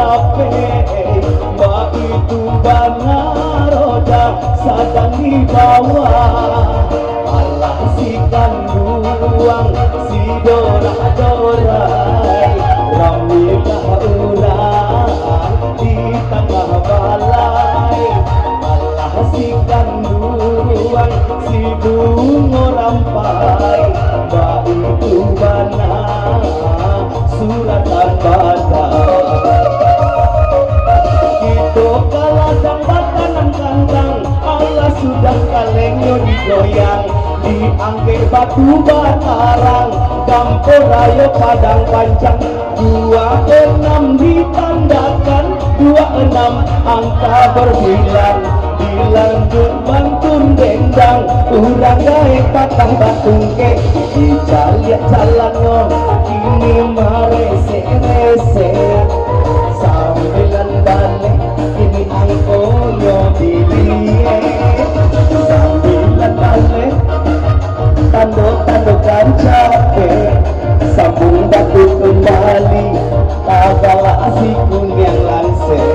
capek, mbak itu bana roda sedang dibawa. Alah si kanduang si dorak-dorai, ramikah urang di tengah balai. Alah si kanduang si bungo rampai, mbak itu bana suratan badai. Kita kaladang batanan kandang, Allah sudah kalengnya digoyang, diangge batu batarang, campur ayo padang panjang. 26 ditandakan, 26 angka berbilang, dilanjut bantun dendang, urang gae patah batungke, dicaliak jalannya kini marese-rese. Sambilan balik ini angkonya dilie, sambilan balik tanduk-tandukan capek, sambung batu kembali tagala asikun yang langsir.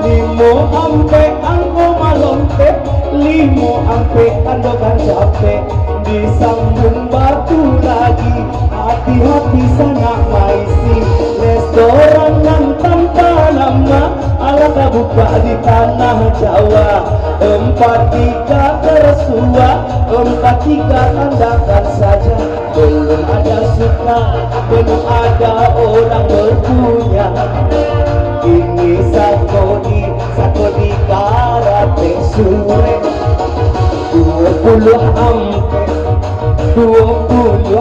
Limo ampe angko malonte, limo ampe tandukan capek, disambung batu lagi, hati-hati sana maisi. Restoran yang tanpa nama ala buka di tanah Jawa. 43 tersua, 43 tandakan saja. Belum ada suka, belum ada orang berpunya. Ini sakodi karate sure, 20 ampe, 20